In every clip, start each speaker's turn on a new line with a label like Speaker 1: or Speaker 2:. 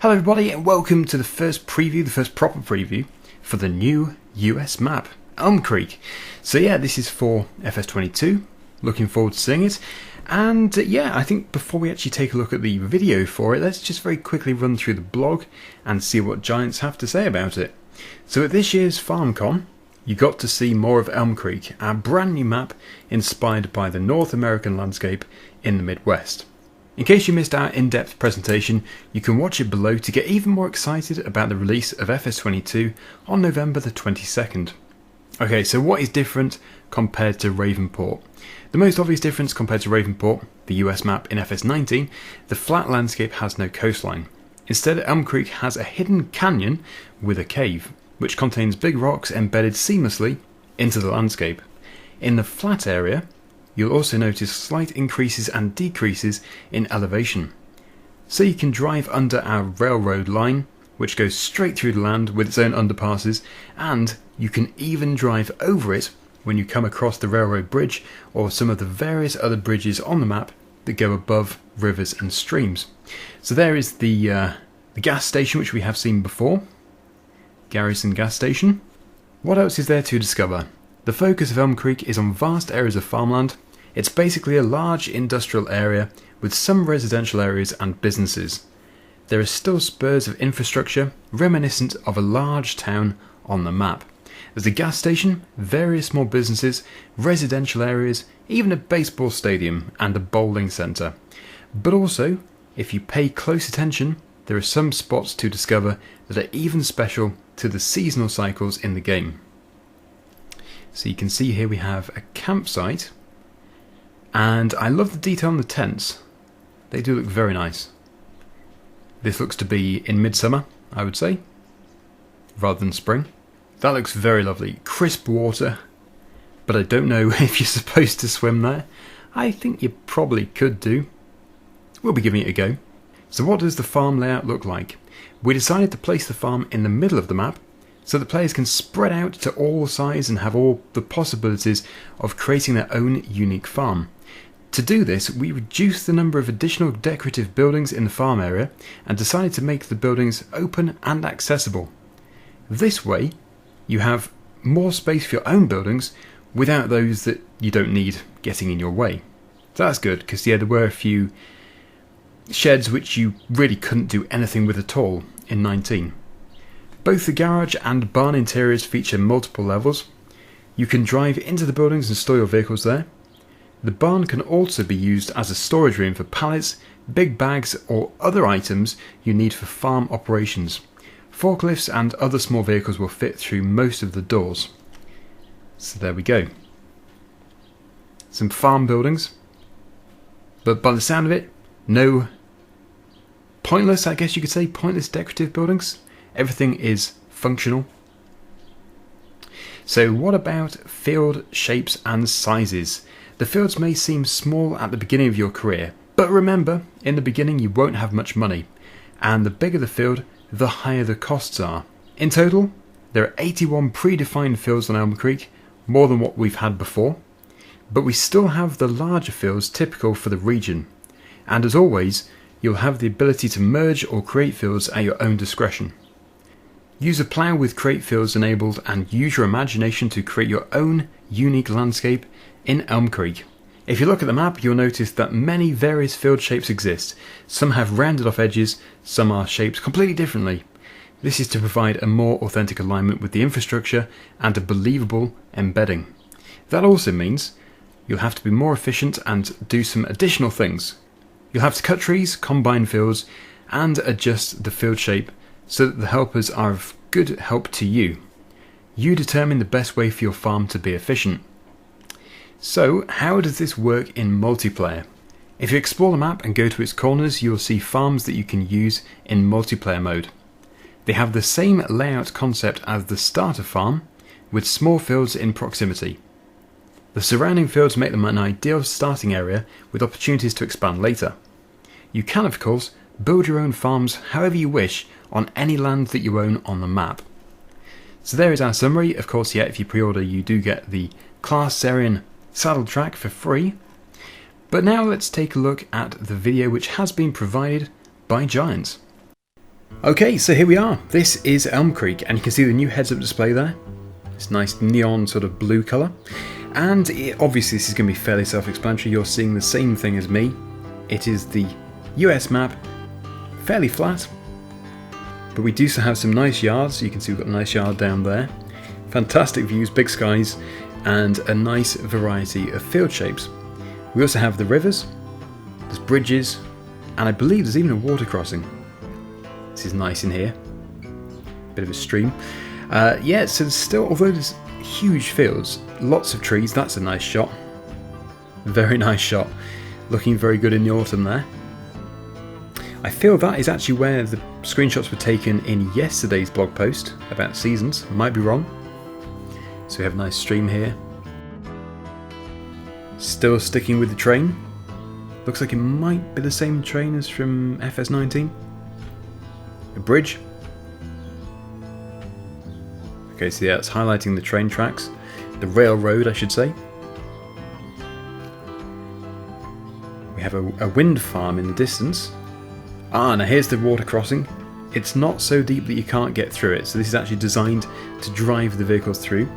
Speaker 1: Hello everybody and welcome to the first proper preview for the new US map, Elmcreek. So yeah, this is for FS22, looking forward to seeing it. And I think before we actually take a look at the video for it, let's just very quickly run through the blog and see what Giants have to say about it. So at this year's FarmCon, you got to see more of Elmcreek, our brand new map inspired by the North American landscape in the Midwest. In case you missed our in-depth presentation, you can watch it below to get even more excited about the release of FS22 on November the 22nd. Okay, so what is different compared to Ravenport? The most obvious difference compared to Ravenport, the US map in FS19, the flat landscape has no coastline. Instead, Elmcreek has a hidden canyon with a cave, which contains big rocks embedded seamlessly into the landscape. In the flat area, you'll also notice slight increases and decreases in elevation. So you can drive under our railroad line, which goes straight through the land with its own underpasses, and you can even drive over it when you come across the railroad bridge or some of the various other bridges on the map that go above rivers and streams. So there is the gas station, which we have seen before, Garrison gas station. What else is there to discover? The focus of Elmcreek is on vast areas of farmland. It's basically a large industrial area with some residential areas and businesses. There are still spurs of infrastructure reminiscent of a large town on the map. There's a gas station, various small businesses, residential areas, even a baseball stadium and a bowling centre. But also, if you pay close attention, there are some spots to discover that are even special to the seasonal cycles in the game. So you can see here we have a campsite. And I love the detail on the tents. They do look very nice. This looks to be in midsummer, I would say, rather than spring. That looks very lovely. Crisp water, but I don't know if you're supposed to swim there. I think you probably could do. We'll be giving it a go. So what does the farm layout look like? We decided to place the farm in the middle of the map, so the players can spread out to all sides and have all the possibilities of creating their own unique farm. To do this, we reduced the number of additional decorative buildings in the farm area and decided to make the buildings open and accessible. This way, you have more space for your own buildings without those that you don't need getting in your way. So that's good, because there were a few sheds which you really couldn't do anything with at all in 19. Both the garage and barn interiors feature multiple levels. You can drive into the buildings and store your vehicles there. The barn can also be used as a storage room for pallets, big bags or other items you need for farm operations. Forklifts and other small vehicles will fit through most of the doors. So there we go. Some farm buildings. But by the sound of it, no pointless, I guess you could say, pointless decorative buildings. Everything is functional. So what about field shapes and sizes? The fields may seem small at the beginning of your career, but remember, in the beginning you won't have much money, and the bigger the field, the higher the costs are. In total, there are 81 predefined fields on Elmcreek, more than what we've had before, but we still have the larger fields typical for the region, and as always, you'll have the ability to merge or create fields at your own discretion. Use a plough with create fields enabled and use your imagination to create your own unique landscape in Elmcreek. If you look at the map, you'll notice that many various field shapes exist. Some have rounded off edges, some are shaped completely differently. This is to provide a more authentic alignment with the infrastructure and a believable embedding. That also means you'll have to be more efficient and do some additional things. You'll have to cut trees, combine fields, and adjust the field shape so that the helpers are of good help to you. You determine the best way for your farm to be efficient. So, how does this work in multiplayer? If you explore the map and go to its corners, you will see farms that you can use in multiplayer mode. They have the same layout concept as the starter farm, with small fields in proximity. The surrounding fields make them an ideal starting area with opportunities to expand later. You can, of course, build your own farms however you wish on any land that you own on the map. So there is our summary. Of course, if you pre-order, you do get the Class Serian saddle track for free. But now let's take a look at the video which has been provided by Giants. Okay, so here we are. This is Elmcreek, and you can see the new heads-up display there. It's nice neon sort of blue colour. And obviously this is going to be fairly self-explanatory. You're seeing the same thing as me. It is the US map, fairly flat. But we do still have some nice yards. You can see we've got a nice yard down there. Fantastic views, big skies, and a nice variety of field shapes. We also have the rivers, there's bridges, and I believe there's even a water crossing. This is nice in here. Bit of a stream. Yeah, so there's still, although there's huge fields, lots of trees, that's a nice shot. Very nice shot. Looking very good in the autumn there. I feel that is actually where the screenshots were taken in yesterday's blog post about seasons. I might be wrong. So we have a nice stream here. Still sticking with the train. Looks like it might be the same train as from FS19. A bridge. Okay, so yeah, it's highlighting the train tracks. The railroad, I should say. We have a wind farm in the distance. Ah, now here's the water crossing. It's not so deep that you can't get through it, so this is actually designed to drive the vehicles through.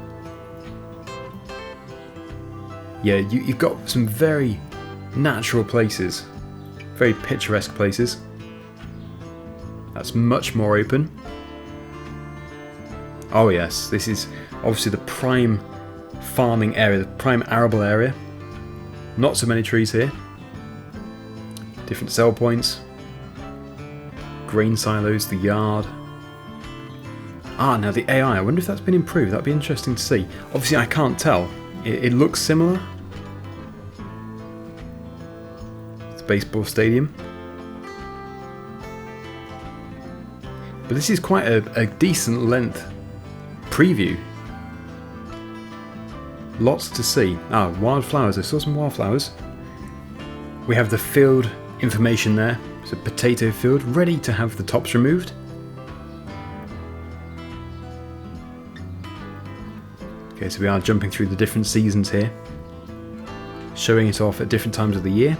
Speaker 1: Yeah, you've got some very natural places, very picturesque places. That's much more open. Oh yes, this is obviously the prime farming area, the prime arable area. Not so many trees here. Different sell points. Grain silos, the yard. Ah, now the AI, I wonder if that's been improved. That'd be interesting to see. Obviously I can't tell. It looks similar. It's a baseball stadium. But this is quite a decent length preview. Lots to see. Ah, wildflowers. I saw some wildflowers. We have the field information there. It's a potato field ready to have the tops removed. Okay, so we are jumping through the different seasons here, showing it off at different times of the year.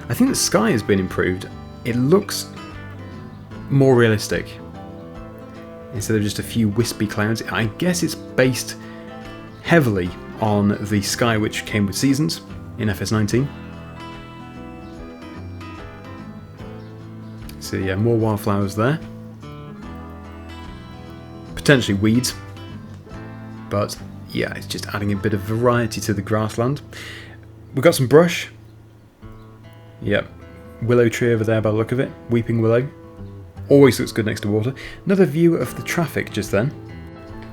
Speaker 1: I think the sky has been improved. It looks more realistic. Instead of just a few wispy clouds, I guess it's based heavily on the sky which came with seasons in FS19. So yeah, more wildflowers there. Potentially weeds. But yeah, it's just adding a bit of variety to the grassland. We've got some brush. Yep, willow tree over there by the look of it. Weeping willow. Always looks good next to water. Another view of the traffic just then.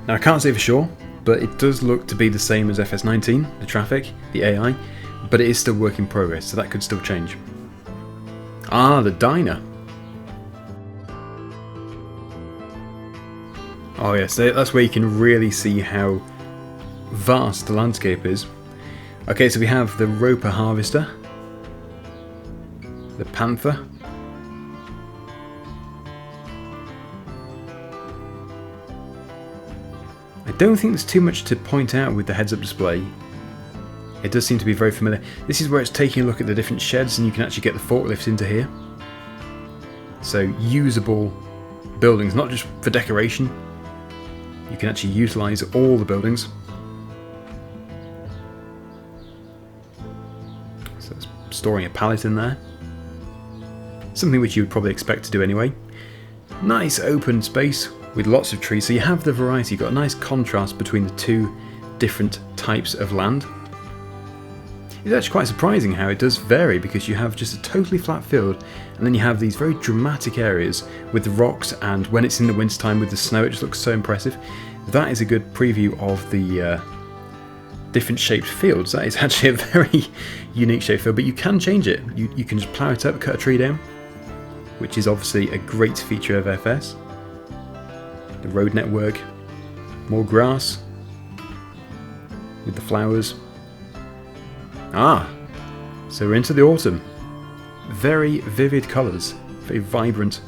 Speaker 1: Now I can't say for sure, but it does look to be the same as FS19, the traffic, the AI, but it is still work in progress, so that could still change. Ah, the diner. Oh yes, that's where you can really see how vast the landscape is. Okay, so we have the Roper Harvester, the Panther, I don't think there's too much to point out with the heads-up display. It does seem to be very familiar. This is where it's taking a look at the different sheds, and you can actually get the forklifts into here. So usable buildings, not just for decoration. You can actually utilise all the buildings. So it's storing a pallet in there. Something which you would probably expect to do anyway. Nice open space with lots of trees, so you have the variety. You've got a nice contrast between the two different types of land. It's actually quite surprising how it does vary, because you have just a totally flat field, and then you have these very dramatic areas with the rocks, and when it's in the wintertime with the snow, it just looks so impressive. That is a good preview of the different shaped fields. That is actually a very unique shaped field, but you can change it. You can just plough it up, cut a tree down, which is obviously a great feature of FS. The road network, more grass with the flowers. Ah, so we're into the autumn. Very vivid colours, very vibrant.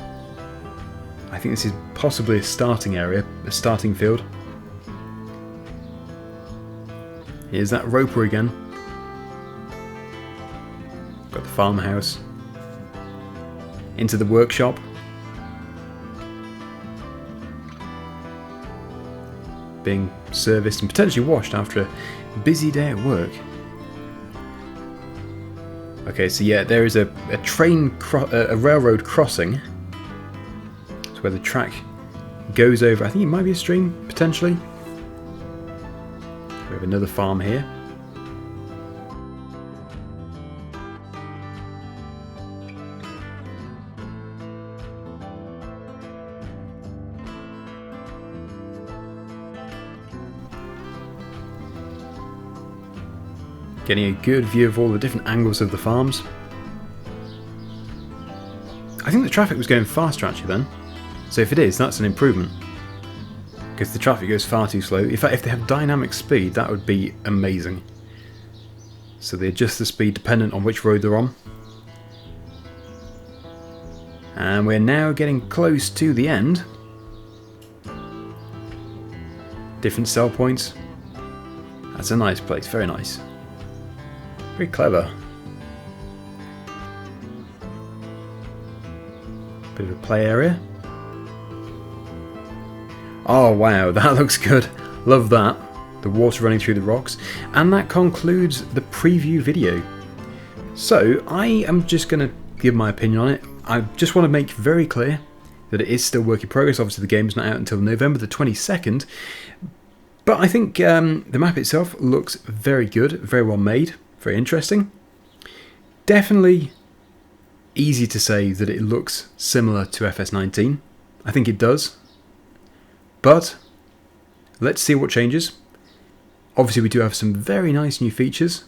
Speaker 1: I think this is possibly a starting area, a starting field. Here's that Roper again. Got the farmhouse. into the workshop. Being serviced and potentially washed after a busy day at work. Okay, so yeah, there is a railroad crossing. It's where the track goes over. I think it might be a stream, potentially. We have another farm here. Getting a good view of all the different angles of the farms. I think the traffic was going faster actually then. So if it is, that's an improvement. Because the traffic goes far too slow. In fact, if they have dynamic speed, that would be amazing. So they adjust the speed dependent on which road they're on. And we're now getting close to the end. Different sell points. That's a nice place, very nice. Very clever. Bit of a play area. Oh wow, that looks good. Love that. The water running through the rocks. And that concludes the preview video. So I am just going to give my opinion on it. I just want to make very clear that it is still work in progress. Obviously the game's not out until November the 22nd. But I think the map itself looks very good, very well made. Very interesting. Definitely easy to say that it looks similar to FS19. I think it does. But let's see what changes. Obviously we do have some very nice new features.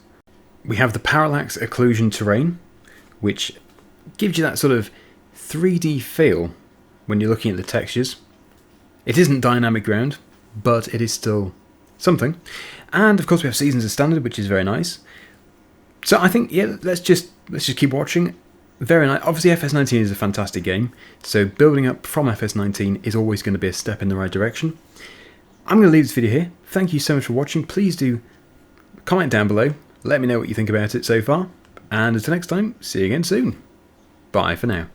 Speaker 1: We have the parallax occlusion terrain, which gives you that sort of 3D feel when you're looking at the textures. It isn't dynamic ground, but it is still something. And of course we have seasons as standard, which is very nice. So I think, yeah, let's just keep watching. Very nice. Obviously FS19 is a fantastic game, so building up from FS19 is always going to be a step in the right direction. I'm going to leave this video here. Thank you so much for watching. Please do comment down below. Let me know what you think about it so far. And until next time, see you again soon. Bye for now.